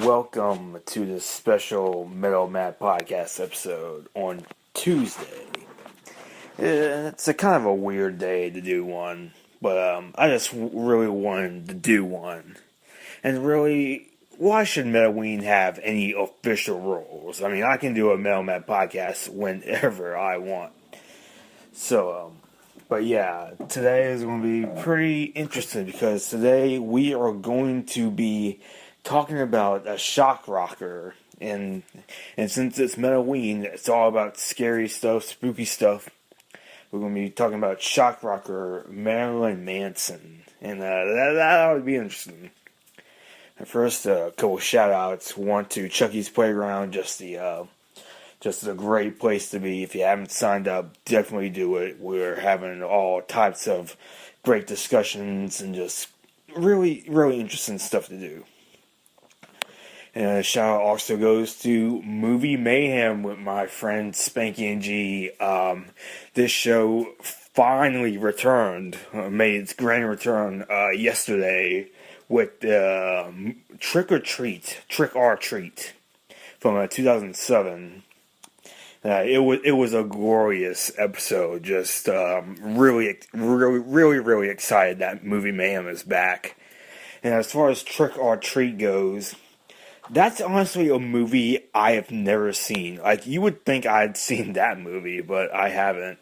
welcome to this special Metal Matt podcast episode on Tuesday. It's a kind of a weird day to do one, but I just really wanted to do one. And really, why should MetalWeen have any official rules? I mean, I can do a Metal Matt podcast whenever I want. But yeah, today is going to be pretty interesting because today we are going to be talking about a shock rocker, and since it's MetalWeen, it's all about scary stuff, spooky stuff. We're going to be talking about shock rocker Marilyn Manson, and that would be interesting. First, a couple shout outs. One to Chucky's Playground, just a great place to be. If you haven't signed up, definitely do it. We're having all types of great discussions and just really, really interesting stuff to do. And a shout out also goes to Movie Mayhem with my friend Spanky and G. This show finally returned, made its grand return yesterday with Trick or Treat from 2007. It was a glorious episode. Just really excited that Movie Mayhem is back. And as far as Trick or Treat goes, that's honestly a movie I have never seen. Like, you would think I'd seen that movie, but I haven't.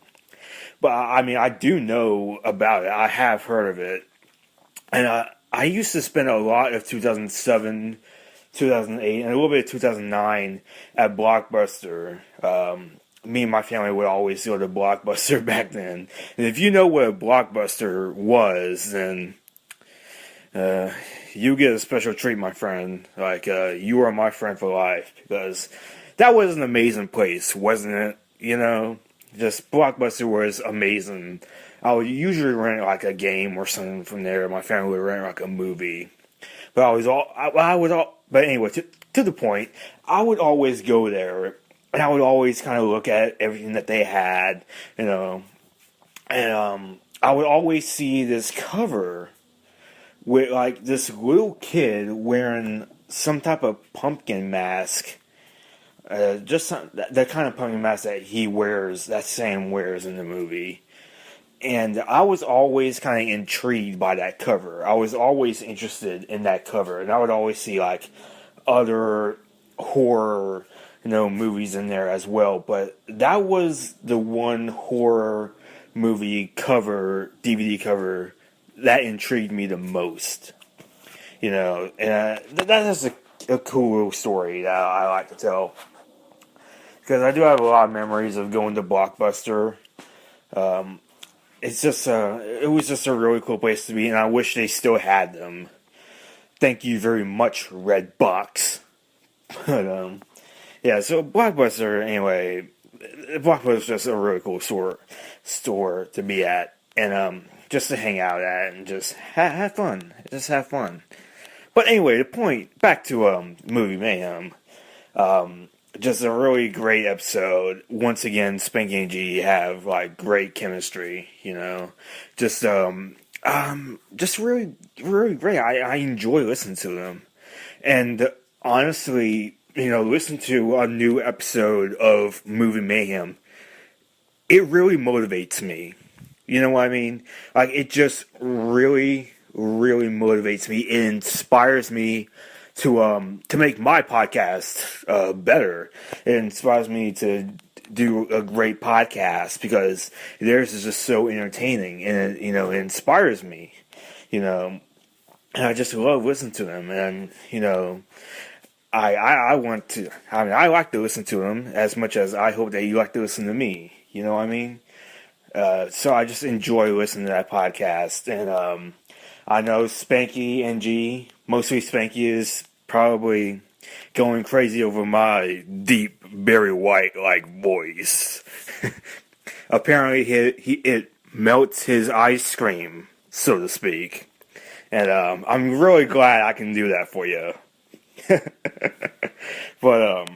But I mean, I do know about it. I have heard of it, and I used to spend a lot of 2007. 2008 and a little bit of 2009 at Blockbuster. Me and my family would always go to Blockbuster back then. And if you know what a Blockbuster was, then you get a special treat, my friend. Like, you are my friend for life, because that was an amazing place, wasn't it? You know, just Blockbuster was amazing. I would usually rent like a game or something from there. My family would rent like a movie. But But anyway, to the point, I would always go there, and I would always kind of look at everything that they had, you know, and I would always see this cover with like this little kid wearing some type of pumpkin mask, the kind of pumpkin mask that that Sam wears in the movie. And I was always kind of intrigued by that cover. I was always interested in that cover. And I would always see, like, other horror, movies in there as well. But that was the one horror movie cover, DVD cover, that intrigued me the most. And that is a cool little story that I like to tell. Because I do have a lot of memories of going to Blockbuster. It was just a really cool place to be, and I wish they still had them. Thank you very much, Redbox. But, yeah, so Blockbuster, anyway, Blockbuster is just a really cool store to be at, and just to hang out at, and just have fun. Just have fun. But anyway, the point, back to Movie Mayhem. Just a really great episode. Once again, Spanky and G have like great chemistry, Just really, really great. I enjoy listening to them. And honestly, listen to a new episode of Movie Mayhem. It really motivates me. You know what I mean? Like, it just really, really motivates me. It inspires me to make my podcast better. It inspires me to do a great podcast because theirs is just so entertaining, and it inspires me, and I just love listening to them. And I like to listen to them as much as I hope that you like to listen to me. You know what I mean? So I just enjoy listening to that podcast, and I know Spanky and G, mostly Spanky, is probably going crazy over my deep, Barry White-like voice. Apparently, it melts his ice cream, so to speak. And I'm really glad I can do that for you. But,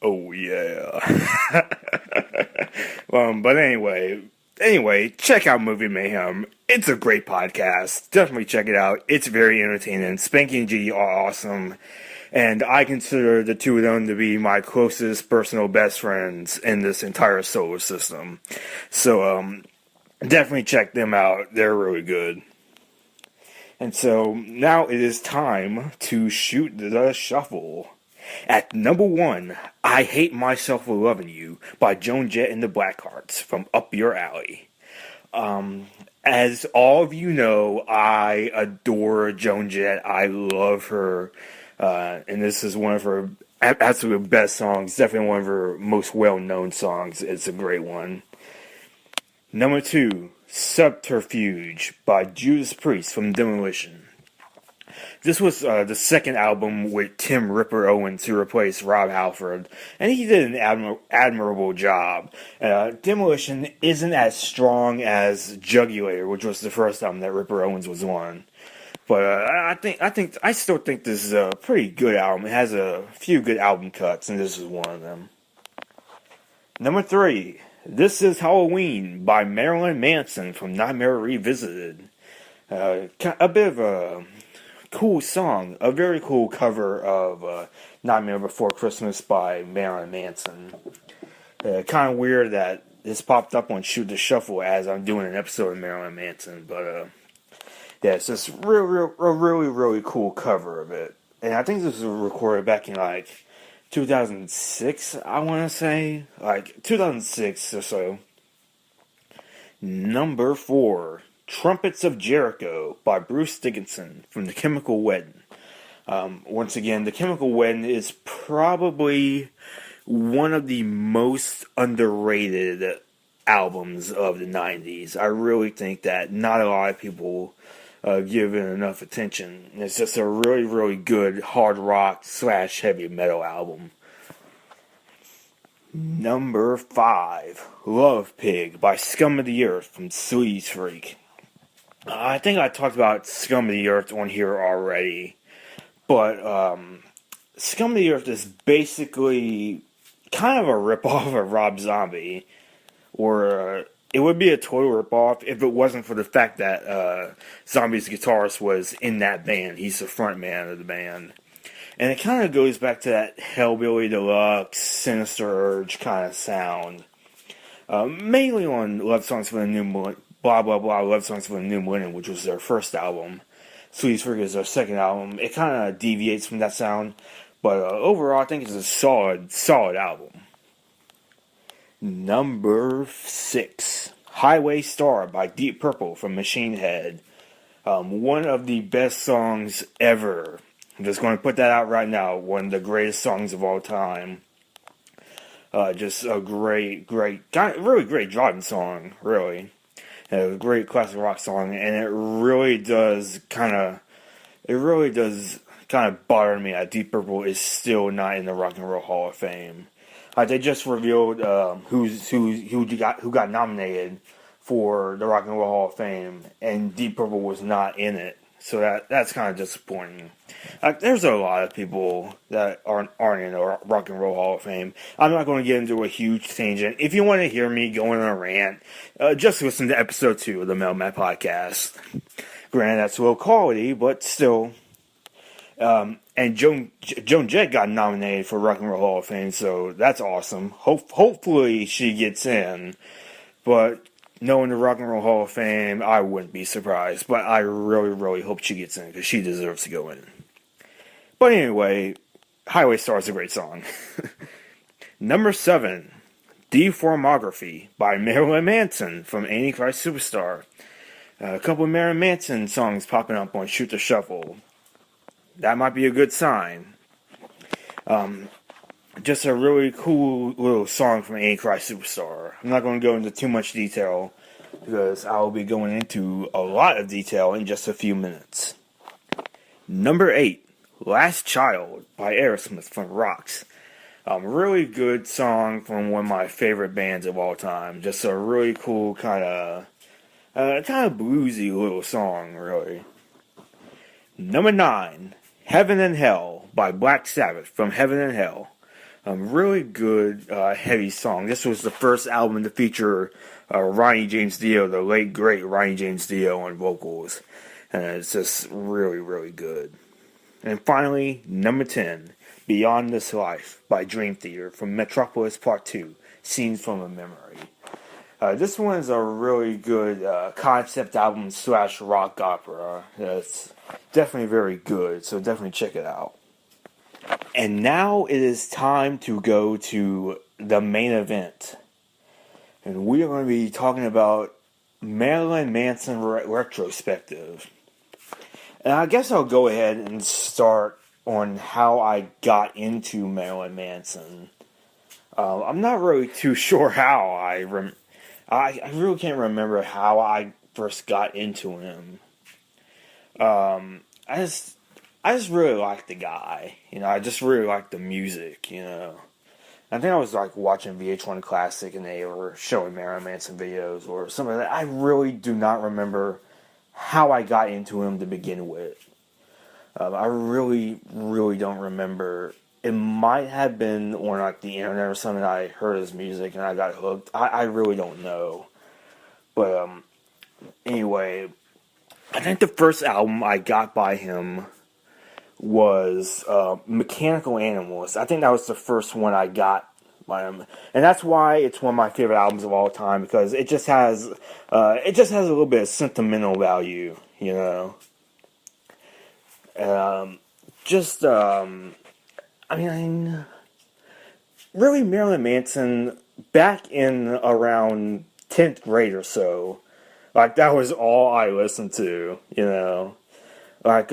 oh yeah. But anyway, Anyway, check out Movie Mayhem. It's a great podcast. Definitely check it out. It's very entertaining. Spanky and G are awesome. And I consider the two of them to be my closest personal best friends in this entire solar system. So, definitely check them out. They're really good. And so, now it is time to shoot the shuffle. At number 1, I Hate Myself for Loving You by Joan Jett and the Blackhearts from Up Your Alley. As all of you know, I adore Joan Jett. I love her. And this is one of her absolute best songs. Definitely one of her most well-known songs. It's a great one. Number 2, Subterfuge by Judas Priest from Demolition. This was the second album with Tim Ripper Owens to replace Rob Halford, and he did an admirable job. Demolition isn't as strong as Jugulator, which was the first album that Ripper Owens was on. But I still think this is a pretty good album. It has a few good album cuts, and this is one of them. Number 3, This Is Halloween by Marilyn Manson from Nightmare Revisited. A bit of a cool song, a very cool cover of Nightmare Before Christmas by Marilyn Manson. Kind of weird that this popped up on Shoot the Shuffle as I'm doing an episode of Marilyn Manson, but yeah, it's just really cool cover of it. And I think this was recorded back in like 2006, I want to say, like 2006 or so. Number 4, Trumpets of Jericho by Bruce Dickinson from The Chemical Wedding. Once again, The Chemical Wedding is probably one of the most underrated albums of the 90s. I really think that not a lot of people give it enough attention. It's just a really good hard rock / heavy metal album. Number 5, Love Pig by Scum of the Earth from Sleaze Freak. I think I talked about Scum of the Earth on here already, but Scum of the Earth is basically kind of a ripoff of Rob Zombie, or it would be a total ripoff if it wasn't for the fact that Zombie's guitarist was in that band. He's the front man of the band. And it kind of goes back to that Hellbilly Deluxe, Sinister Urge kind of sound. Mainly on Love Songs for the New Millennium. Blah Blah Blah Love Songs for the New Millennium, which was their first album. Sleaze Freak is their second album. It kind of deviates from that sound, but overall I think it's a solid album. Number 6, Highway Star by Deep Purple from Machine Head. One of the best songs ever. I'm just going to put that out right now. One of the greatest songs of all time. Just a really great driving song, really. A great classic rock song, and it really does kind of bother me that Deep Purple is still not in the Rock and Roll Hall of Fame. They just revealed who got nominated for the Rock and Roll Hall of Fame, and Deep Purple was not in it. So that's kind of disappointing. There's a lot of people that aren't in the Rock and Roll Hall of Fame. I'm not going to get into a huge tangent. If you want to hear me going on a rant, just listen to episode 2 of the Metal Matt podcast. Granted, that's low quality, but still. And Joan Jett got nominated for Rock and Roll Hall of Fame, so that's awesome. Hopefully she gets in, but knowing the Rock and Roll Hall of Fame, I wouldn't be surprised. But I really hope she gets in, because she deserves to go in. But anyway, Highway Star is a great song. Number 7, Deformography by Marilyn Manson from Antichrist Superstar. A couple of Marilyn Manson songs popping up on Shoot the Shuffle. That might be a good sign. Just a really cool little song from Antichrist Superstar. I'm not going to go into too much detail, because I will be going into a lot of detail in just a few minutes. Number 8, Last Child by Aerosmith from Rocks. Really good song from one of my favorite bands of all time. Just a really cool kind of bluesy little song, really. Number 9, Heaven and Hell by Black Sabbath from Heaven and Hell. Really good, heavy song. This was the first album to feature Ronnie James Dio, the late great Ronnie James Dio on vocals, and it's just really, really good. And finally, number 10, Beyond This Life by Dream Theater from Metropolis Part 2, Scenes from a Memory. This one is a really good concept album / rock opera. It's definitely very good, so definitely check it out. And now it is time to go to the main event. And we are going to be talking about Marilyn Manson Retrospective. And I guess I'll go ahead and start on how I got into Marilyn Manson. I'm not really too sure how I really can't remember how I first got into him. I just really liked the guy. I just really liked the music, I think I was like watching VH1 Classic and they were showing Marilyn Manson videos or something like that. I really do not remember how I got into him to begin with. I really, really don't remember. It might have been on like the internet or something. I heard his music and I got hooked. I really don't know. But anyway, I think the first album I got by him was Mechanical Animals. I think that was the first one I got by him, and that's why it's one of my favorite albums of all time, because it just has a little bit of sentimental value, really Marilyn Manson back in around 10th grade or so, like that was all I listened to, like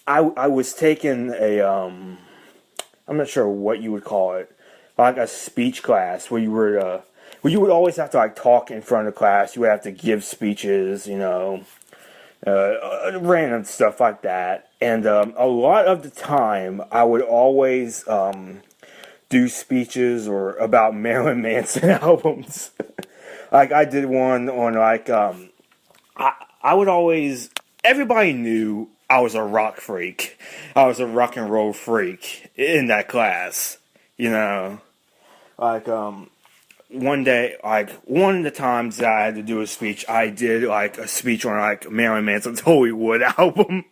I was taking a I'm not sure what you would call it, like a speech class where you would always have to like talk in front of class. You would have to give speeches, random stuff like that. And a lot of the time, I would always do speeches or about Marilyn Manson albums. Like I did one on like I would always, everybody knew I was a rock freak. I was a rock and roll freak in that class, Like, one day, like, one of the times that I had to do a speech, I did, like, a speech on, like, Marilyn Manson's Hollywood album.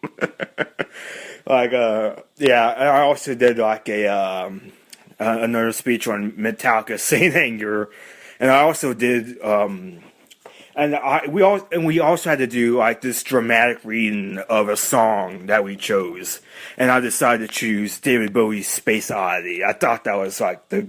Like, yeah, and I also did, like, another speech on Metallica's Saint Anger. And I also did, we also had to do like this dramatic reading of a song that we chose, and I decided to choose David Bowie's Space Oddity. I thought that was like the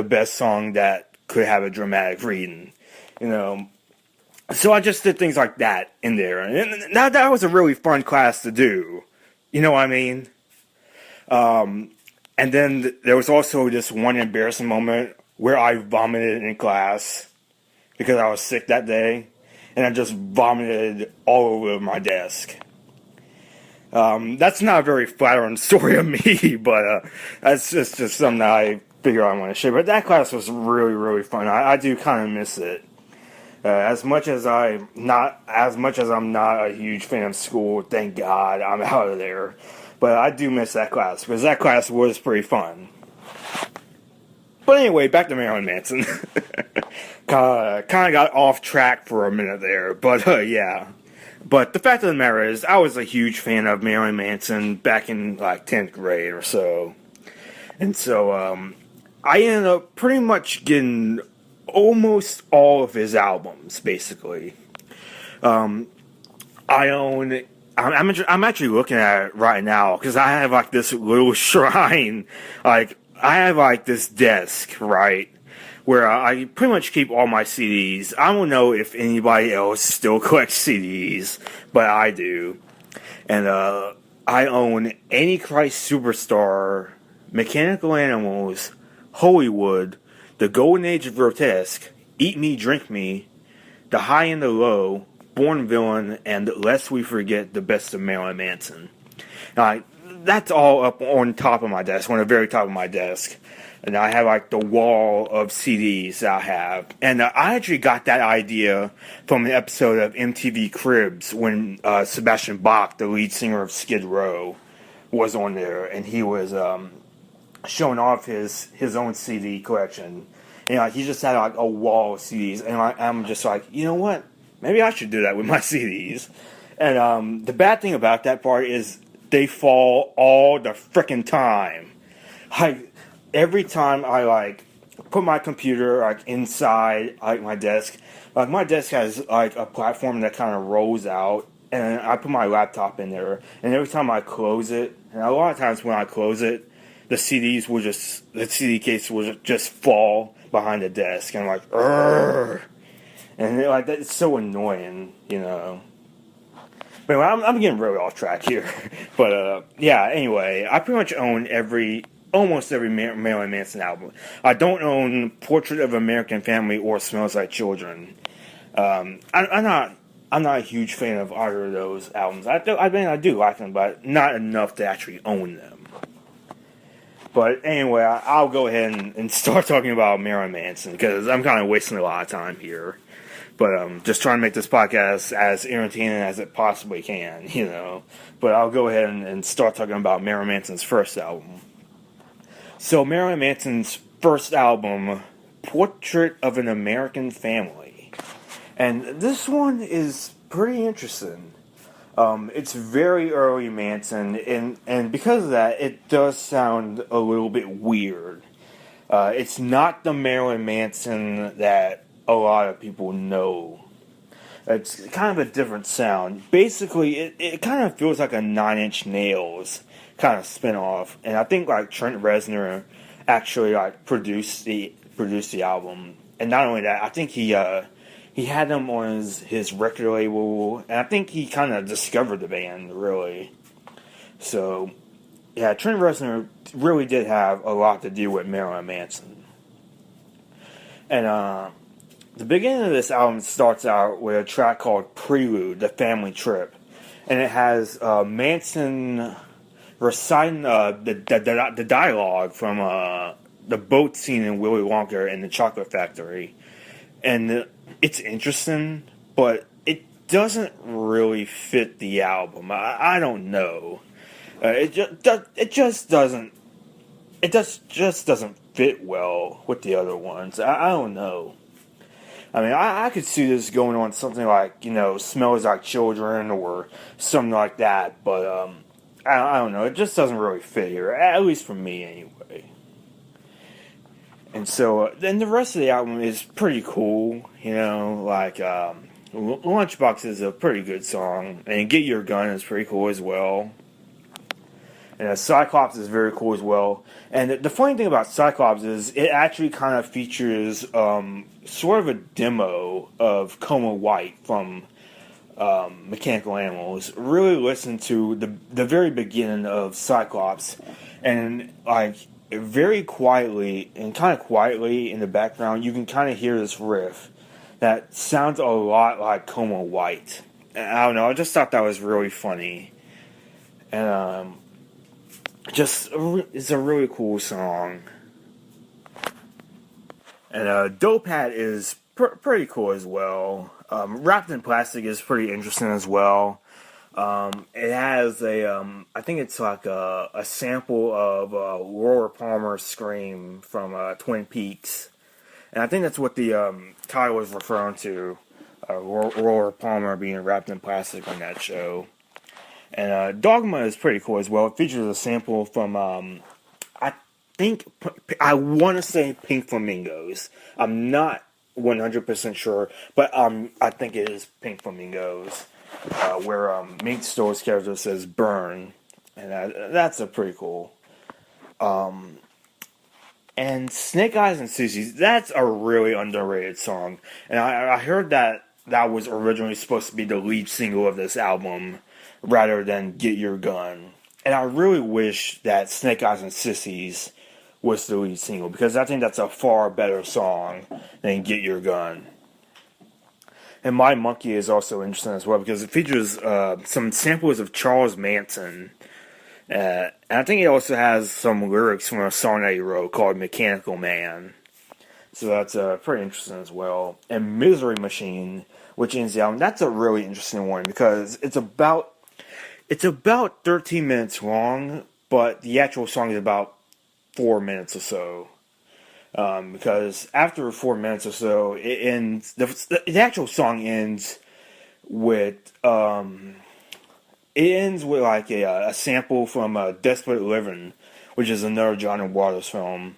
best song that could have a dramatic reading, So I just did things like that in there, and that was a really fun class to do. You know what I mean? And then there was also this one embarrassing moment where I vomited in class, because I was sick that day, and I just vomited all over my desk. That's not a very flattering story of me, but that's just something that I figure I want to share. But that class was really, really fun. I do kind of miss it. As much as I'm not a huge fan of school, thank God I'm out of there. But I do miss that class, because that class was pretty fun. But anyway, back to Marilyn Manson. Kind of got off track for a minute there, but yeah. But the fact of the matter is, I was a huge fan of Marilyn Manson back in like 10th grade or so. And so I ended up pretty much getting almost all of his albums, basically. I'm actually looking at it right now, because I have like this little shrine, like I have like this desk, right, where I pretty much keep all my CDs. I don't know if anybody else still collects CDs, but I do. And I own Antichrist Superstar, Mechanical Animals, Hollywood, The Golden Age of Grotesque, Eat Me, Drink Me, The High and the Low, Born Villain, and Lest We Forget the Best of Marilyn Manson. That's all up on top of my desk, on the very top of my desk. And I have like the wall of CDs that I have. And I actually got that idea from an episode of MTV Cribs when Sebastian Bach, the lead singer of Skid Row, was on there. And he was showing off his own CD collection. And like he just had like a wall of CDs, and I'm just like, you know what? Maybe I should do that with my CDs. And the bad thing about that part is they fall all the frickin' time. Like every time I like put my computer like inside like my desk, like my desk has like a platform that kind of rolls out, and I put my laptop in there, and every time I close it, and a lot of times when I close it, the CD case will just fall behind the desk, and I'm like, Urgh! And like that's so annoying, you know. But anyway, I'm getting really off track here. But yeah, anyway, I pretty much own almost every Marilyn Manson album. I don't own Portrait of an American Family or Smells Like Children. I'm not a huge fan of either of those albums. I do like them, but not enough to actually own them. But anyway, I'll go ahead and start talking about Marilyn Manson because I'm kind of wasting a lot of time here. But just trying to make this podcast as entertaining as it possibly can, you know. But I'll go ahead and start talking about Marilyn Manson's first album. So Marilyn Manson's first album, Portrait of an American Family. And this one is pretty interesting. It's very early Manson, and because of that, it does sound a little bit weird. It's not the Marilyn Manson that a lot of people know. It's kind of a different sound. Basically, it kind of feels like a Nine Inch Nails kind of spin-off, and I think like Trent Reznor actually like produced the album, and not only that, I think he had them on his record label, and I think he kind of discovered the band really. So yeah, Trent Reznor really did have a lot to do with Marilyn Manson, and the beginning of this album starts out with a track called Prelude, The Family Trip. And it has Manson reciting the dialogue from the boat scene in Willy Wonka and the Chocolate Factory. And it's interesting, but it doesn't really fit the album. I don't know. It just doesn't fit well with the other ones. I don't know. I mean, I could see this going on something like, you know, Smells Like Children or something like that, but I don't know. It just doesn't really fit here, at least for me anyway. And so, then the rest of the album is pretty cool, you know, like Lunchbox is a pretty good song, and Get Your Gun is pretty cool as well. And Cyclops is very cool as well. And the funny thing about Cyclops is it actually kind of features sort of a demo of Coma White from Mechanical Animals. Really listen to the very beginning of Cyclops. And like very quietly and kind of quietly in the background, you can kind of hear this riff that sounds a lot like Coma White. And I don't know, I just thought that was really funny. And it's a really cool song. And Dope Hat is pretty cool as well. Wrapped in Plastic is pretty interesting as well. It has I think it's like a sample of Laura Palmer's Scream from Twin Peaks. And I think that's what the title was referring to. Laura Palmer being wrapped in plastic on that show. And Dogma is pretty cool as well. It features a sample from, I want to say Pink Flamingos. I'm not 100% sure, but I think it is Pink Flamingos, where Mink Stowe's character says burn. And that's a pretty cool. And Snake Eyes and Sissies, that's a really underrated song. And I heard that was originally supposed to be the lead single of this album, rather than Get Your Gun. And I really wish that Snake Eyes and Sissies was the lead single, because I think that's a far better song than Get Your Gun. And My Monkey is also interesting as well, because it features some samples of Charles Manson. And I think it also has some lyrics from a song that he wrote called Mechanical Man. So that's pretty interesting as well. And Misery Machine, which ends the album, that's a really interesting one, because it's about 13 minutes long, but the actual song is about 4 minutes or so. because after 4 minutes or so, it ends. The actual song ends with like a sample from Desperate Living, which is another John Waters film.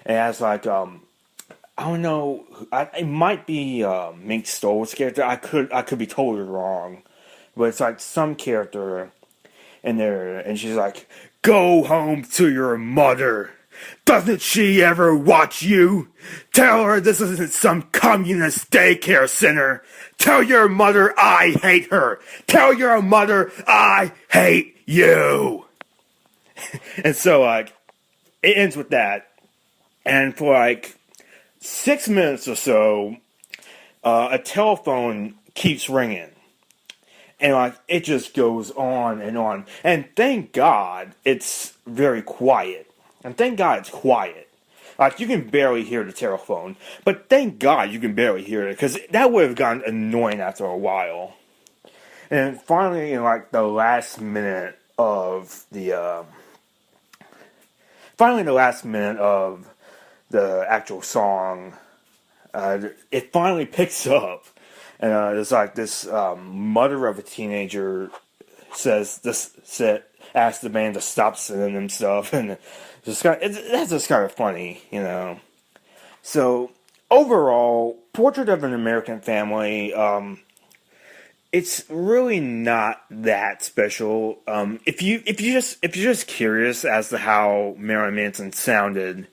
And it has like I don't know, it might be Mink Stoll's character. I could be totally wrong, but it's like some character in there, and she's like, "Go home to your mother. Doesn't she ever watch you? Tell her this isn't some communist daycare center. Tell your mother I hate her. Tell your mother I hate you." And so, like, it ends with that. And for, like, 6 minutes or so, a telephone keeps ringing. And, like, it just goes on and on. And thank God it's very quiet. And thank God it's quiet. Like, you can barely hear the telephone. But thank God you can barely hear it, because that would have gotten annoying after a while. And finally, in, like, the last minute of the... the actual song, it finally picks up. And there's like this mother of a teenager asks the band to stop singing and stuff, and that's just kind of funny, you know. So overall, Portrait of an American Family, it's really not that special. If you're just curious as to how Marilyn Manson sounded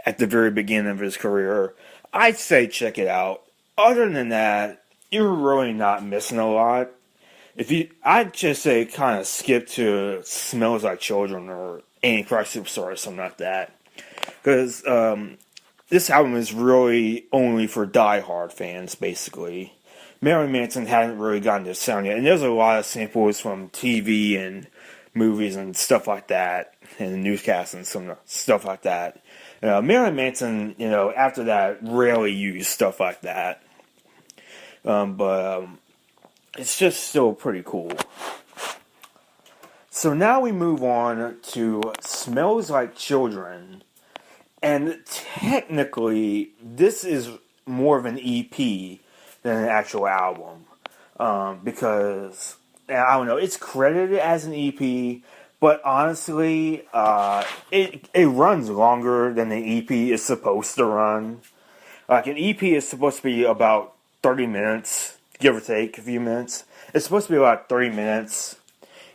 at the very beginning of his career, I'd say check it out. Other than that, you're really not missing a lot. I'd just say kind of skip to Smells Like Children or Antichrist Superstar or something like that. Because this album is really only for die-hard fans, basically. Marilyn Manson hadn't really gotten this sound yet. And there's a lot of samples from TV and movies and stuff like that, and newscasts and some stuff like that. Marilyn Manson, after that, rarely used stuff like that. But it's just still pretty cool. So now we move on to Smells Like Children. And technically, this is more of an EP than an actual album. Because, I don't know, it's credited as an EP, but honestly, it runs longer than an EP is supposed to run. Like, an EP is supposed to be about 30 minutes, give or take a few minutes. It's supposed to be about 30 minutes,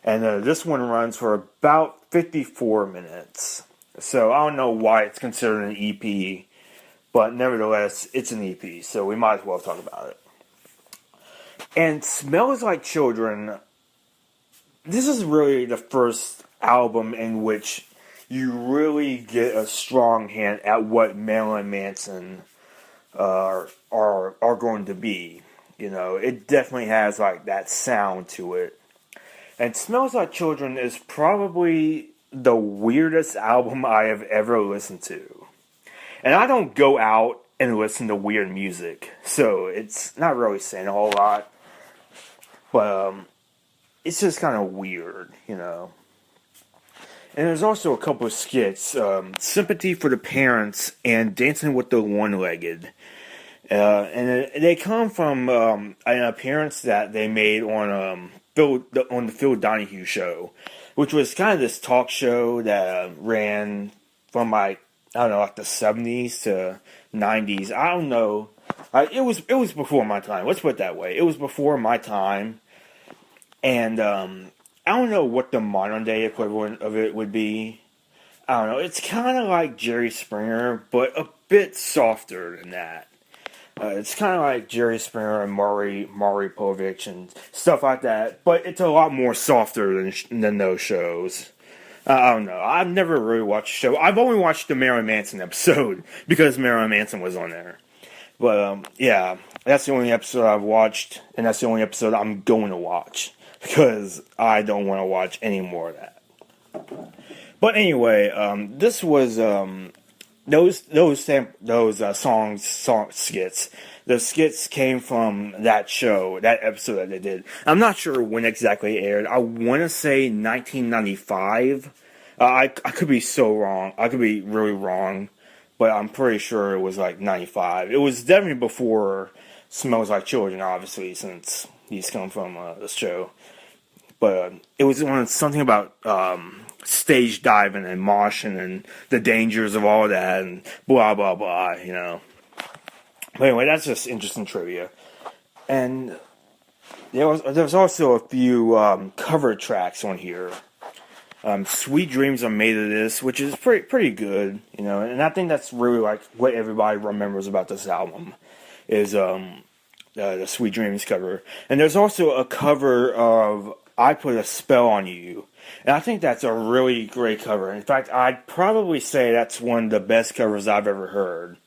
and this one runs for about 54 minutes. So I don't know why it's considered an EP, but nevertheless, it's an EP, so we might as well talk about it. And Smells Like Children, this is really the first album in which you really get a strong hint at what Marilyn Manson are going to be. It definitely has like that sound to it. And Smells Like Children is probably the weirdest album I have ever listened to. And I don't go out and listen to weird music, so it's not really saying a whole lot. But it's just kind of weird, And there's also a couple of skits, Sympathy for the Parents and Dancing with the One-Legged. And they come from an appearance that they made on the Phil Donahue show, which was kind of this talk show that ran from like the 70s to 90s. I don't know. It was before my time. Let's put it that way. It was before my time, and I don't know what the modern day equivalent of it would be. I don't know. It's kind of like Jerry Springer, but a bit softer than that. It's kind of like Jerry Springer and Maury Povich and stuff like that, but it's a lot more softer than those shows. I don't know. I've never really watched the show. I've only watched the Marilyn Manson episode because Marilyn Manson was on there. But yeah, that's the only episode I've watched, and that's the only episode I'm going to watch because I don't want to watch any more of that. But anyway, this was those skits. The skits came from that show, that episode that they did. I'm not sure when exactly it aired. I want to say 1995. I could be so wrong. I could be really wrong. but I'm pretty sure it was like 95. It was definitely before Smells Like Children, obviously, since he's come from the show. But it was something about stage diving and moshing and the dangers of all that and blah, blah, blah, you know. But anyway, that's just interesting trivia. And there was also a few cover tracks on here. Sweet Dreams Are Made of This, which is pretty good, you know. And I think that's really like what everybody remembers about this album is the Sweet Dreams cover. And there's also a cover of I Put a Spell on You. And I think that's a really great cover. In fact, I'd probably say that's one of the best covers I've ever heard.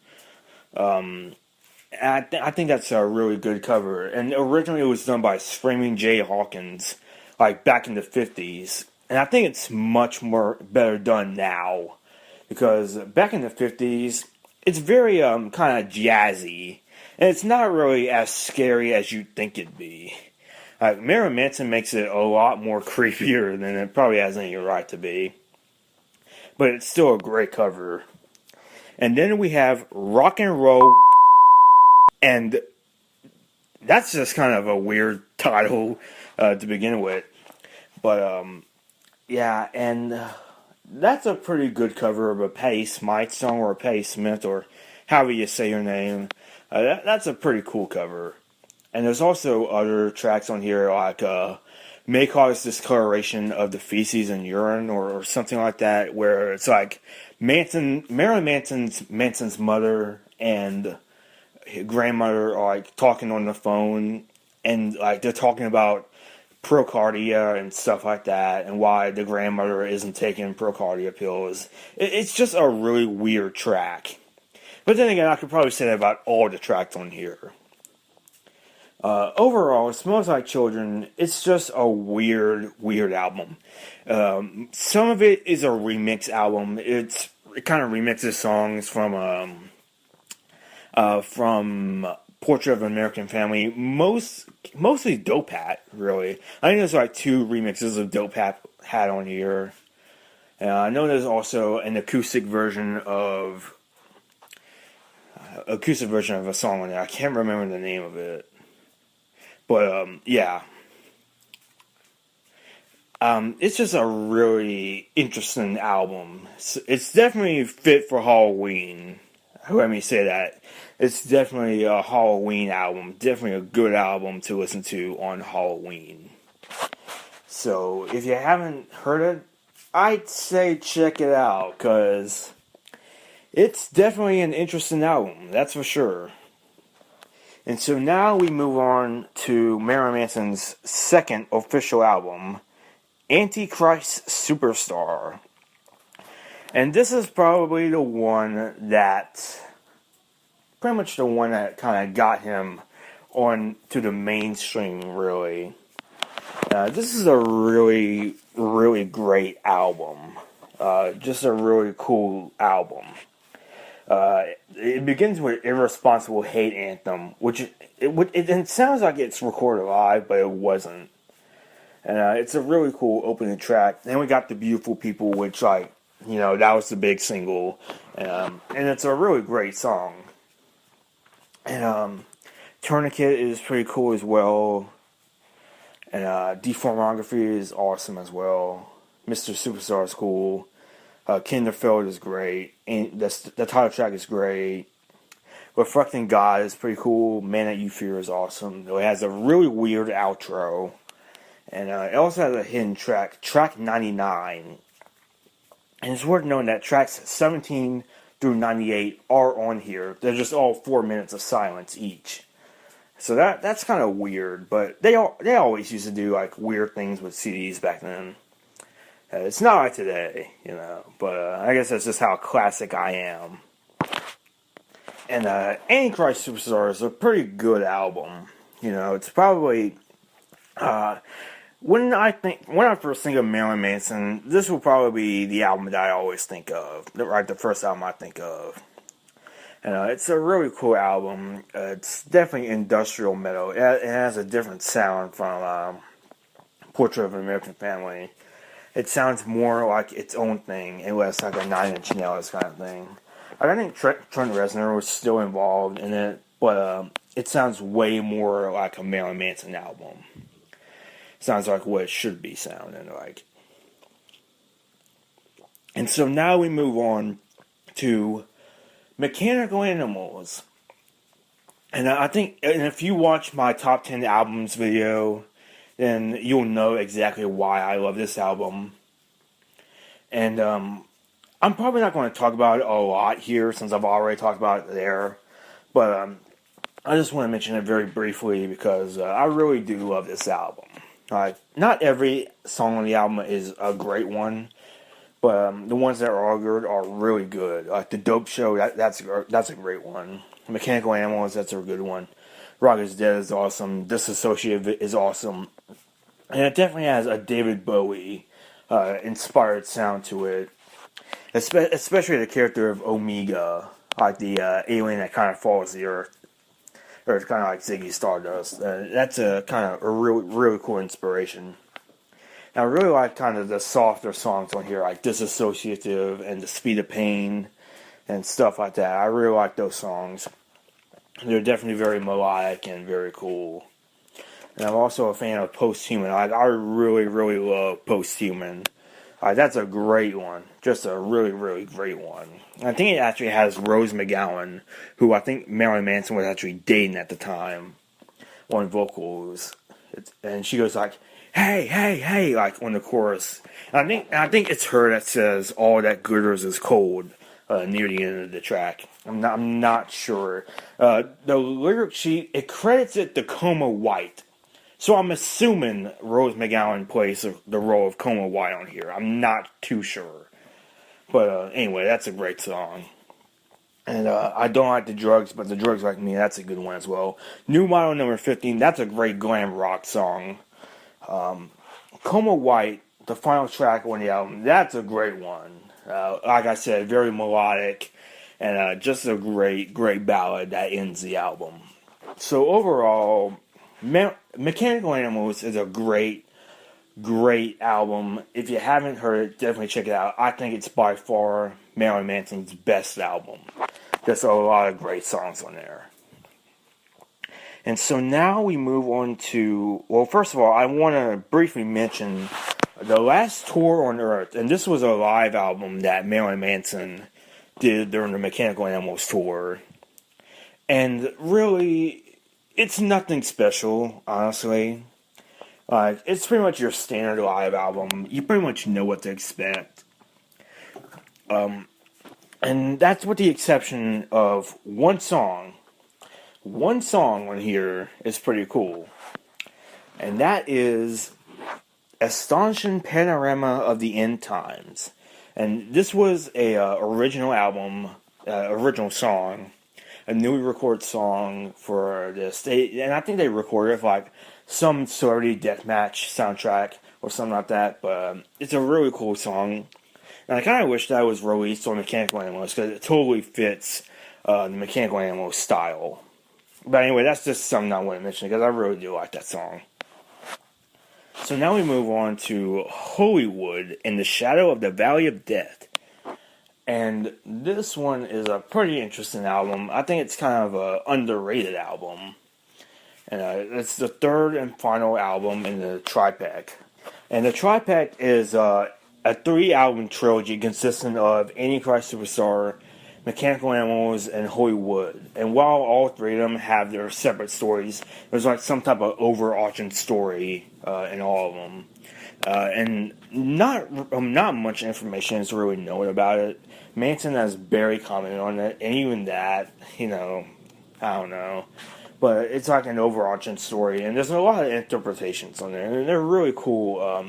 I think that's a really good cover. And originally it was done by Screaming Jay Hawkins, like back in the 50s. And I think it's much more better done now. Because back in the 50s, it's very kind of jazzy. And it's not really as scary as you'd think it'd be. Like, Marilyn Manson makes it a lot more creepier than it probably has any right to be. But it's still a great cover. And then we have Rock and Roll. And that's just kind of a weird title to begin with. But, yeah, and that's a pretty good cover of a Patti Smith song, or a Patti Smith, or however you say your name. That's a pretty cool cover. And there's also other tracks on here, like May Cause Discoloration of the Feces and Urine, or something like that, where it's like Marilyn Manson's mother and grandmother are like talking on the phone, and like they're talking about Procardia and stuff like that, and why the grandmother isn't taking Procardia pills. It's just a really weird track. But then again, I could probably say that about all the tracks on here. Overall, It Smells Like Children, it's just a weird album. Some of it is a remix album. It kind of remixes songs from Portrait of an American Family, mostly Dope Hat, really. I think there's like 2 remixes of Dope Hat on here. I know there's also an acoustic version of a song on there. I can't remember the name of it. But, yeah. It's just a really interesting album. It's definitely fit for Halloween. Let me say that. It's definitely a Halloween album. Definitely a good album to listen to on Halloween. So, if you haven't heard it, I'd say check it out, because it's definitely an interesting album, that's for sure. And so now we move on to Marilyn Manson's second official album, Antichrist Superstar. And this is probably the one that, pretty much the one that kind of got him on to the mainstream, really. This is a really, really great album. Just a really cool album. It begins with Irresponsible Hate Anthem, which it sounds like it's recorded live, but it wasn't. And it's a really cool opening track. Then we got The Beautiful People, which, like, you know, that was the big single. And it's a really great song. And Tourniquet is pretty cool as well. And Deformography is awesome as well. Mr. Superstar is cool. Kinderfeld is great. And the title track is great. Reflecting God is pretty cool. Man That You Fear is awesome. It has a really weird outro. And it also has a hidden track, track 99. And it's worth knowing that tracks 17 through 98 are on here. They're just all 4 minutes of silence each. So that's kind of weird, but they always used to do like weird things with CDs back then. It's not like today, you know, but I guess that's just how classic I am. And Antichrist Superstar is a pretty good album. You know, it's probably when I first think of Marilyn Manson, this will probably be the album that I always think of. The first album I think of. And it's a really cool album. It's definitely industrial metal. It has a different sound from Portrait of an American Family. It sounds more like its own thing. It was like a Nine Inch Nails kind of thing. I think Trent Reznor was still involved in it, but it sounds way more like a Marilyn Manson album. Sounds like what it should be sounding like. And so now we move on to Mechanical Animals. And I think, and if you watch my top 10 albums video, then you'll know exactly why I love this album. And I'm probably not going to talk about it a lot here since I've already talked about it there. But I just want to mention it very briefly because I really do love this album. Not every song on the album is a great one, but the ones that are good are really good. Like The Dope Show, that's a great one. Mechanical Animals, that's a good one. Rock is Dead is awesome. Disassociative is awesome. And it definitely has a David Bowie inspired sound to it. Especially the character of Omega, like the alien that kind of follows the Earth. Or it's kind of like Ziggy Stardust. That's a kind of a really, really cool inspiration. And I really like kind of the softer songs on here, like Disassociative and The Speed of Pain and stuff like that. I really like those songs. They're definitely very melodic and very cool. And I'm also a fan of Posthuman. I really, really love Posthuman. That's a great one. Just a really, really great one. I think it actually has Rose McGowan, who I think Marilyn Manson was actually dating at the time, on vocals. And she goes like, "Hey, hey, hey," like on the chorus. And I think it's her that says, "All that glitters is cold," near the end of the track. I'm not sure. The lyric sheet, it credits it to Coma White. So I'm assuming Rose McGowan plays the role of Coma White on here. I'm not too sure. But anyway, that's a great song. And I don't like The Drugs, but The Drugs Like Me, that's a good one as well. New Model Number 15, that's a great glam rock song. Coma White, the final track on the album, that's a great one. Like I said, very melodic, and just a great, great ballad that ends the album. So overall, Mechanical Animals is a great, great album. If you haven't heard it, definitely check it out. I think it's by far Marilyn Manson's best album. There's a lot of great songs on there. And so now we move on to, well, first of all, I want to briefly mention the last tour on Earth. And this was a live album that Marilyn Manson did during the Mechanical Animals tour. And really, it's nothing special, honestly. It's pretty much your standard live album. You pretty much know what to expect. And that's with the exception of one song. One song on here is pretty cool. And that is Astonishing Panorama of the End Times. And this was a original album, original song, a newly recorded song for this. And I think they recorded it for like some celebrity deathmatch soundtrack or something like that. But it's a really cool song. And I kind of wish that was released on Mechanical Animals because it totally fits the Mechanical Animals style. But anyway, that's just something I want to mention because I really do like that song. So now we move on to Hollywood in the Shadow of the Valley of Death. And this one is a pretty interesting album. I think it's kind of an underrated album. And it's the third and final album in the triptych. And the triptych is a 3-album trilogy consisting of Antichrist Superstar, Mechanical Animals, and Hollywood. And while all three of them have their separate stories, there's like some type of overarching story in all of them. And not much information is really known about it. Manson has barely commented on it, and even that, I don't know. But it's like an overarching story, and there's a lot of interpretations on there, and they're really cool.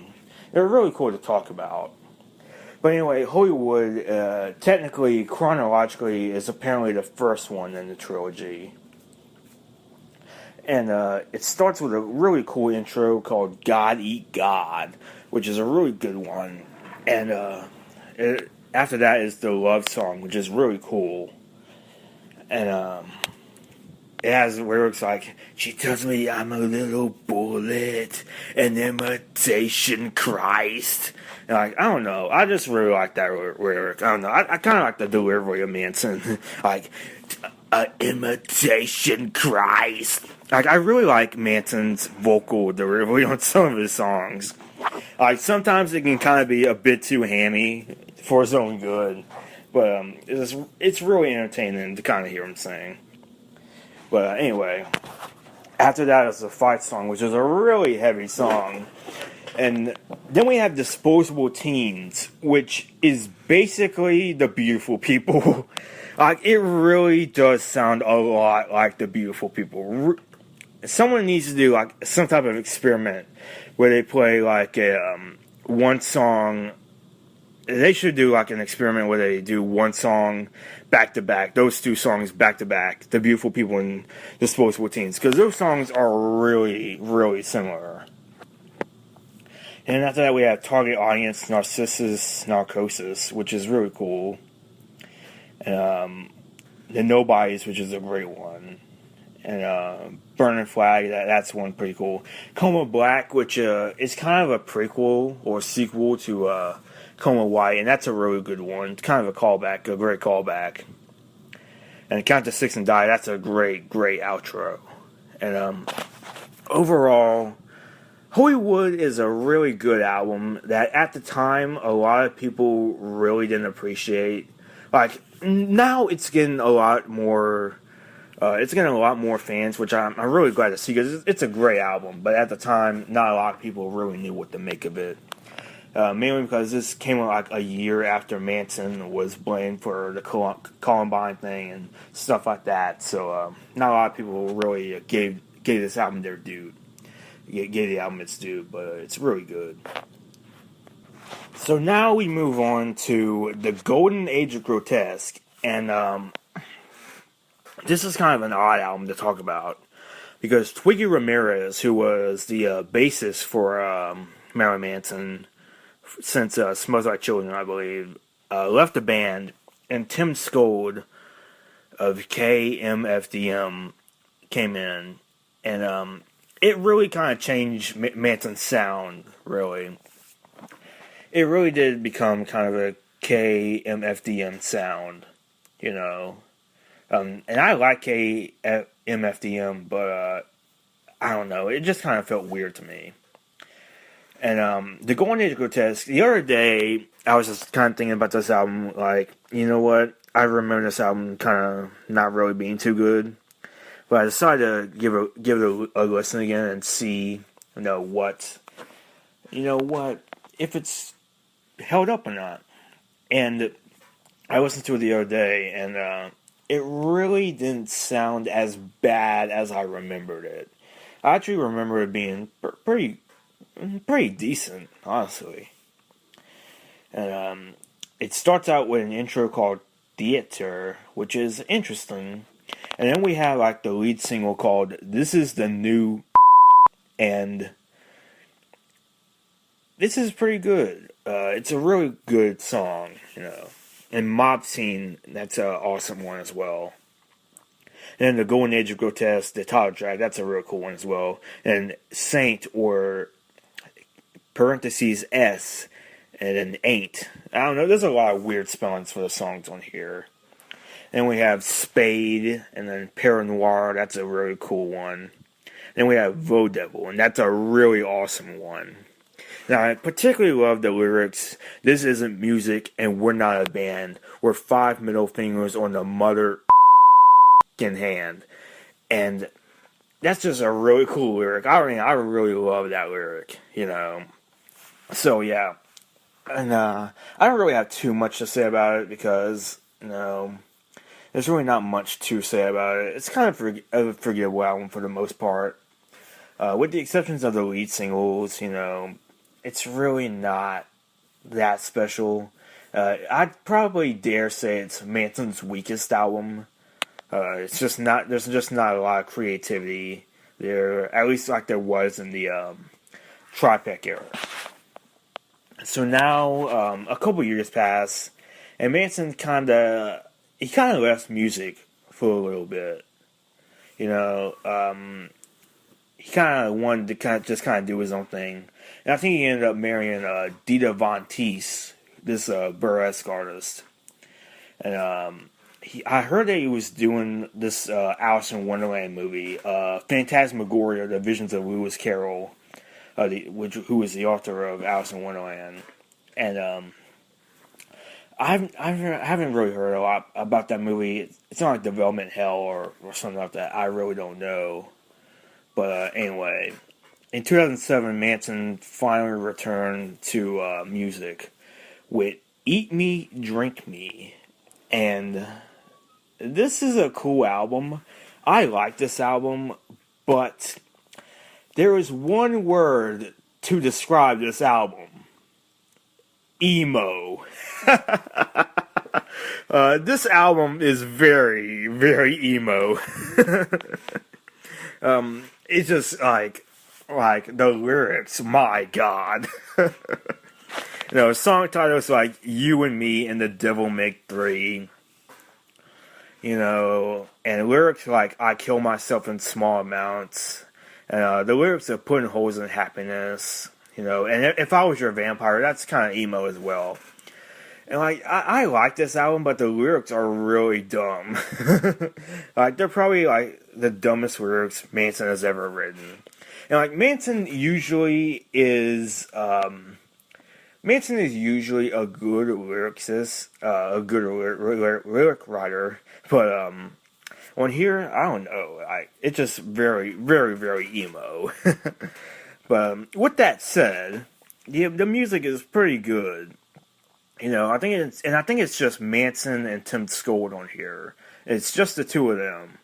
They're really cool to talk about. But anyway, Hollywood, technically, chronologically, is apparently the first one in the trilogy. And it starts with a really cool intro called God Eat God, which is a really good one. And after that is the love song, which is really cool. And it has lyrics like, "She tells me I'm a little bullet, an imitation Christ." And like, I don't know, I just really like that lyric. I don't know, I kind of like the delivery of Manson. Like, imitation Christ. Like, I really like Manson's vocal delivery on some of his songs. Like, sometimes it can kind of be a bit too hammy for his own good. But it's really entertaining to kind of hear him sing. But anyway, after that is the fight song, which is a really heavy song. And then we have Disposable Teens, which is basically the Beautiful People. Like, it really does sound a lot like the Beautiful People. Someone needs to do, like, some type of experiment where they play, like, a one song. They should do, like, an experiment where they do one song back to back, those two songs back to back, The Beautiful People and Disposable Teens, because those songs are really, really similar. And after that, we have Target Audience, Narcissus, Narcosis, which is really cool. And The Nobodies, which is a great one. And Burning Flag, that's one pretty cool. Coma Black, which is kind of a prequel or sequel to Coma White, and that's a really good one. It's kind of a callback, a great callback. And Count to Six and Die, that's a great, great outro. And overall, Hollywood is a really good album that at the time a lot of people really didn't appreciate. Like, now it's getting a lot more fans, which I'm really glad to see, because it's a great album. But at the time, not a lot of people really knew what to make of it. Mainly because this came out like a year after Manson was blamed for the Columbine thing and stuff like that. So not a lot of people really gave this album their due. Gave the album its due, but it's really good. So now we move on to the Golden Age of Grotesque, and this is kind of an odd album to talk about, because Twiggy Ramirez, who was the bassist for Marilyn Manson since Smells Like Children, I believe, left the band, and Tim Skold of KMFDM came in, and it really kind of changed Manson's sound, really. It really did become kind of a KMFDM sound, you know. And I like KMFDM, but I don't know, it just kind of felt weird to me. And the Golden Age of Grotesque, the other day, I was just kind of thinking about this album, like, you know what, I remember this album kind of not really being too good, but I decided to give it a listen again and see, if it's held up or not. And I listened to it the other day, and it really didn't sound as bad as I remembered it. I actually remember it being pretty decent, honestly. And it starts out with an intro called Theater, which is interesting. And then we have like the lead single called This Is the New, and this is pretty good. It's a really good song, you know. And Mob Scene, that's an awesome one as well. And then the Golden Age of Grotesque, the title track, that's a real cool one as well. And Saint, or parentheses S, and then Ain't. I don't know, there's a lot of weird spellings for the songs on here. Then we have Spade, and then Paranoir, that's a really cool one. Then we have Vodevil, and that's a really awesome one. Now, I particularly love the lyrics, "This isn't music, and we're not a band. We're 5 middle fingers on the mother hand." And that's just a really cool lyric. I really love that lyric, you know. So, yeah. And I don't really have too much to say about it, because, you know, there's really not much to say about it. It's kind of a forgettable album for the most part. With the exceptions of the lead singles, you know, it's really not that special. I'd probably dare say it's Manson's weakest album. There's just not a lot of creativity there, at least like there was in the Tripec era. So now, a couple years pass, and Manson kind of left music for a little bit. You know, he kind of wanted to kind of do his own thing, and I think he ended up marrying Dita Von Teese, this burlesque artist, and I heard that he was doing this Alice in Wonderland movie, Phantasmagoria: The Visions of Lewis Carroll, who was the author of Alice in Wonderland, and I haven't really heard a lot about that movie. It's not like Development Hell or something like that. I really don't know. But anyway, in 2007, Manson finally returned to music with Eat Me, Drink Me. And this is a cool album. I like this album, but there is one word to describe this album. Emo. This album is very, very emo. It's just like the lyrics, my God. Song titles like You and Me and the Devil Make Three. And lyrics like I kill myself in small amounts. And the lyrics of Putting Holes in Happiness. And If I Was Your Vampire, that's kind of emo as well. And I like this album, but the lyrics are really dumb. They're probably the dumbest lyrics Manson has ever written. And Manson is usually a good lyricist, a good lyric writer, but on here, I don't know. It's just very, very, very emo. But with that said, the music is pretty good. I think it's just Manson and Tim Skold on here. It's just the two of them,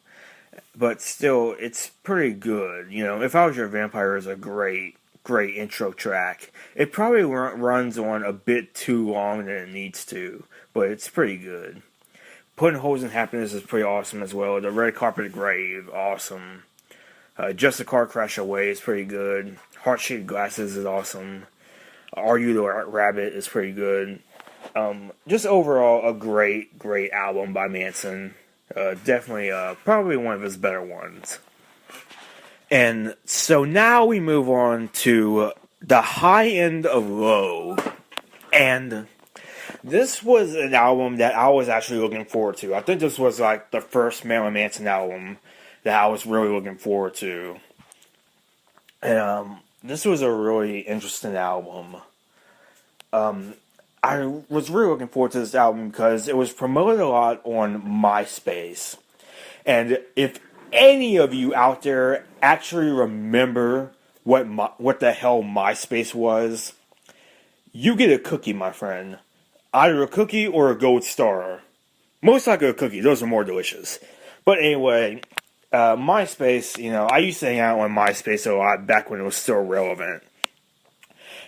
but still, it's pretty good. If I Was Your Vampire is a great intro track. It probably runs on a bit too long than it needs to, but it's pretty good. Putting Holes in Happiness is pretty awesome as well. The Red Carpet Grave, awesome. Just a Car Crash Away is pretty good. Heart-Shaped Glasses is awesome. Are You the Rabbit is pretty good. Just overall, a great album by Manson. Definitely, probably one of his better ones. And so now we move on to the high end of low. And this was an album that I was actually looking forward to. I think this was the first Marilyn Manson album that I was really looking forward to. And this was a really interesting album. I was really looking forward to this album because it was promoted a lot on MySpace. And if any of you out there actually remember what the hell MySpace was, you get a cookie, my friend. Either a cookie or a gold star. Most likely a cookie. Those are more delicious. But anyway, MySpace, I used to hang out on MySpace a lot back when it was still relevant.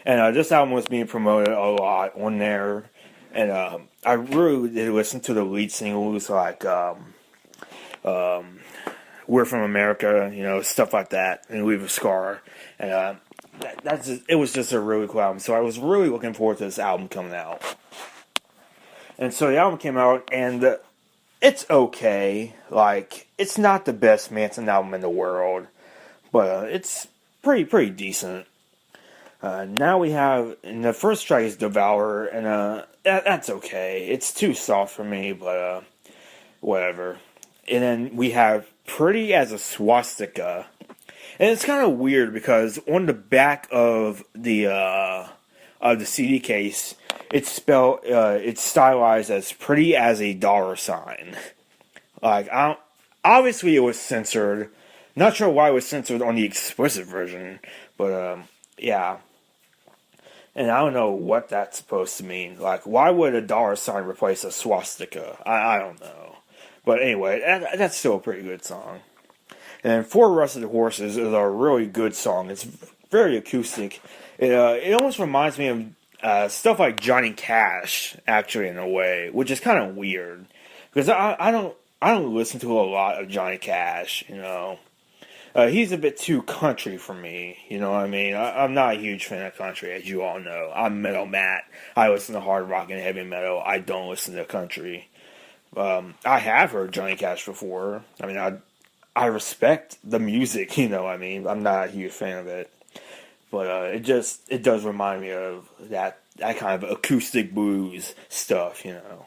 And this album was being promoted a lot on there. And I really did listen to the lead singles like We're From America, stuff like that, and Leave a Scar. And it was just a really cool album. So I was really looking forward to this album coming out. And so the album came out, and it's okay. It's not the best Manson album in the world, but it's pretty decent. Now we have, and the first track is Devour, and that's okay. It's too soft for me, but whatever. And then we have Pretty as a Swastika, and it's kind of weird because on the back of the CD case, it's stylized as Pretty as a $sign. Obviously it was censored. Not sure why it was censored on the explicit version, but yeah. And I don't know what that's supposed to mean. Why would a $sign replace a swastika? I don't know. But anyway, that's still a pretty good song. And then Four Rusted Horses is a really good song. It's very acoustic. It almost reminds me of stuff like Johnny Cash, actually, in a way, which is kind of weird. Because I don't listen to a lot of Johnny Cash, He's a bit too country for me, you know what I mean? I'm not a huge fan of country, as you all know. I'm Metal Matt. I listen to hard rock and heavy metal. I don't listen to country. I have heard Johnny Cash before. I mean, I respect the music, you know what I mean? I'm not a huge fan of it. But it does remind me of that kind of acoustic blues stuff, you know.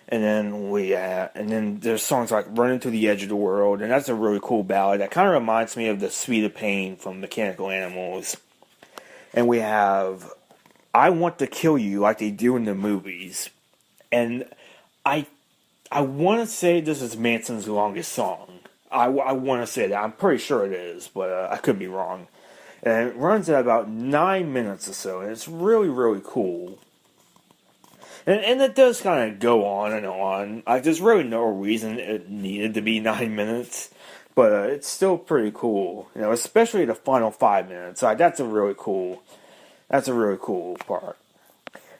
And then there's songs like "Running to the Edge of the World," and that's a really cool ballad that kind of reminds me of "The Sweet of Pain" from Mechanical Animals. And we have "I Want to Kill You" like they do in the movies, and I want to say this is Manson's longest song. I want to say that. I'm pretty sure it is, but I could be wrong. And it runs at about 9 minutes or so, and it's really, really cool. And it does kind of go on and on. Like, there's really no reason it needed to be 9 minutes, but it's still pretty cool. You know, especially the final 5 minutes. Like, that's a really cool part.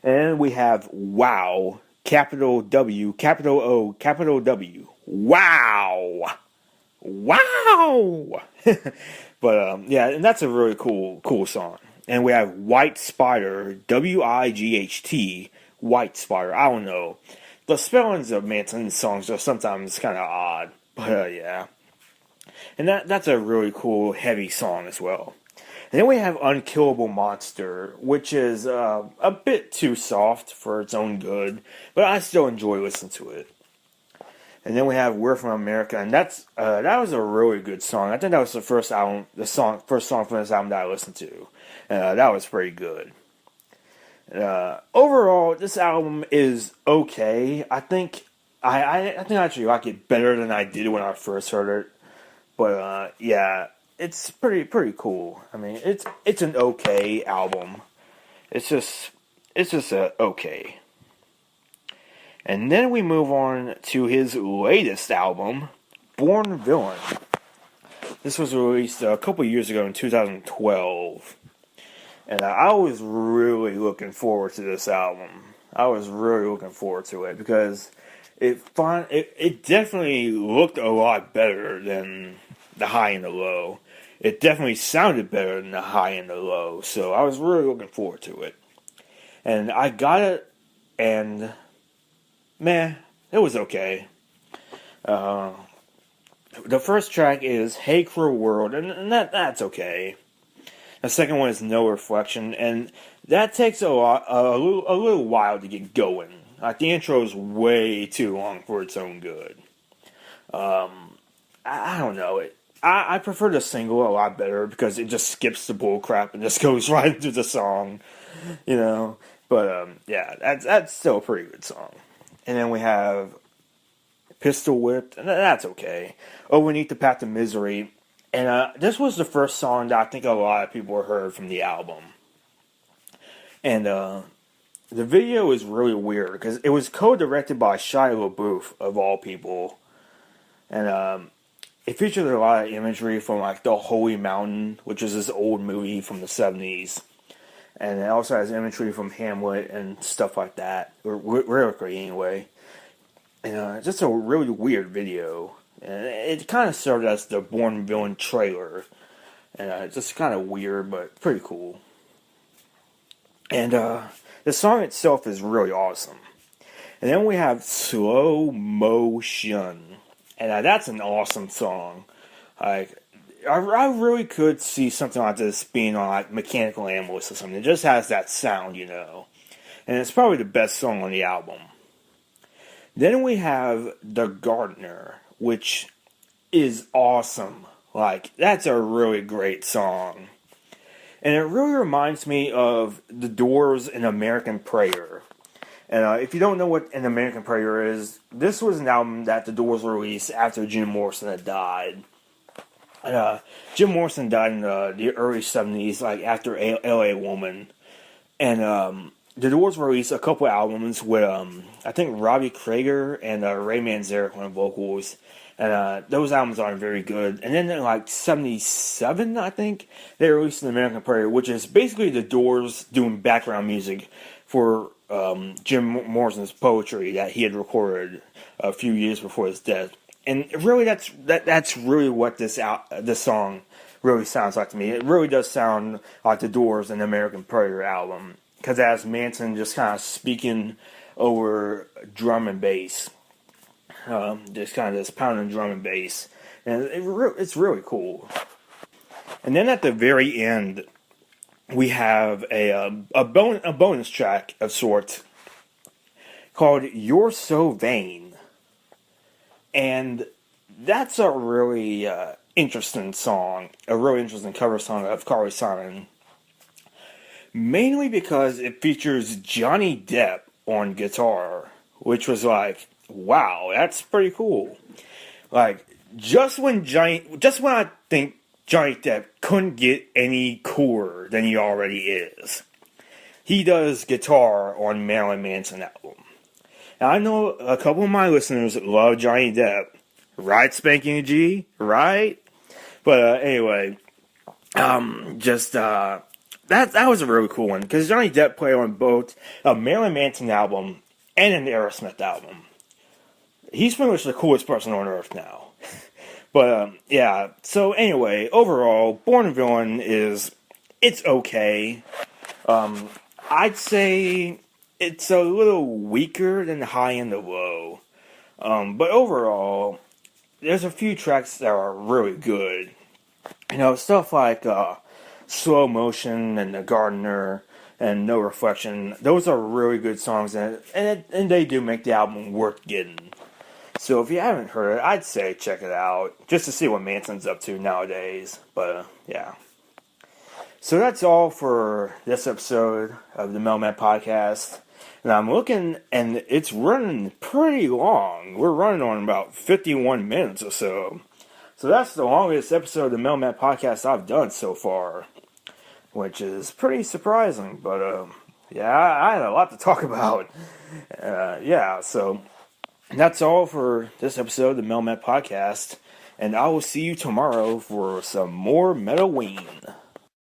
And then we have "Wow," capital W, capital O, capital W. Wow! Wow! But, yeah, and that's a really cool song. And we have "White Spider," WIGHT, White Spider. I don't know. The spellings of Manson's songs are sometimes kind of odd. But, yeah. And that's a really cool, heavy song as well. And then we have "Unkillable Monster," which is a bit too soft for its own good. But I still enjoy listening to it. And then we have "We're From America," and that was a really good song. I think that was the first song from this album that I listened to. That was pretty good. Overall, this album is okay. I think I actually like it better than I did when I first heard it. But yeah, it's pretty cool. I mean, it's an okay album. It's just okay. And then we move on to his latest album, Born Villain. This was released a couple years ago in 2012. And I was really looking forward to this album. I was really looking forward to it because it definitely looked a lot better than the High and the Low. It definitely sounded better than the High and the Low. So I was really looking forward to it. And I got it, and man, it was okay. The first track is "Hey Cruel World," and that's okay. The second one is "No Reflection," and that takes a little while to get going. Like, the intro is way too long for its own good. I don't know. I prefer the single a lot better because it just skips the bull crap and just goes right into the song, you know. But yeah, that's still a pretty good song. And then we have "Pistol Whipped," and that's okay. "Underneath the Path of Misery," and this was the first song that I think a lot of people heard from the album. And the video is really weird because it was co-directed by Shia LaBeouf, of all people. And it features a lot of imagery from, like, The Holy Mountain, which is this old movie from the 70s. And it also has imagery from Hamlet and stuff like that, or lyrically anyway. And just a really weird video. And it kind of served as the Born Villain trailer. And it's just kind of weird, but pretty cool. And the song itself is really awesome. And then we have "Slow Motion." And that's an awesome song. Like, I really could see something like this being on, like, Mechanical Animals or something. It just has that sound, you know. And it's probably the best song on the album. Then we have "The Gardener," which is awesome. Like, that's a really great song. And it really reminds me of The Doors and "American Prayer." And if you don't know what "An American Prayer" is, this was an album that The Doors released after Jim Morrison had died. Jim Morrison died in the early 70s, like after L.A. Woman. And The Doors released a couple albums with, I think, Robbie Krieger and Ray Manzarek on vocals. And those albums aren't very good. And then in, like, 77, I think, they released "An American Prayer," which is basically The Doors doing background music for Jim Morrison's poetry that he had recorded a few years before his death. And really, that's really what this song really sounds like to me. It really does sound like The Doors and "American Prayer" album, because it has Manson just kind of speaking over drum and bass. Just kind of this pounding drum and bass, and it's really cool. And then at the very end, we have a bonus track of sorts called "You're So Vain," and that's a really interesting song, a really interesting cover song of Carly Simon. Mainly because it features Johnny Depp on guitar, which was like, wow, that's pretty cool. Like, just when I think Johnny Depp couldn't get any cooler than he already is, he does guitar on Marilyn Manson album. Now, I know a couple of my listeners love Johnny Depp, right, Spanking G, right? But anyway, that was a really cool one, because Johnny Depp played on both a Marilyn Manson album and an Aerosmith album. He's pretty much the coolest person on earth now. But, yeah, so anyway, overall, Born a Villain it's okay. I'd say it's a little weaker than High and the Low. But overall, there's a few tracks that are really good. You know, stuff like Slow Motion and The Gardener and No Reflection. Those are really good songs, and they do make the album worth getting. So if you haven't heard it, I'd say check it out, just to see what Manson's up to nowadays. But, yeah. So that's all for this episode of the MetalWeen Podcast. And I'm looking, and it's running pretty long. We're running on about 51 minutes or so. So that's the longest episode of the MetalWeen Podcast I've done so far, which is pretty surprising. But, yeah, I had a lot to talk about. Yeah, so that's all for this episode of the MetalWeen Podcast. And I will see you tomorrow for some more MetalWeen.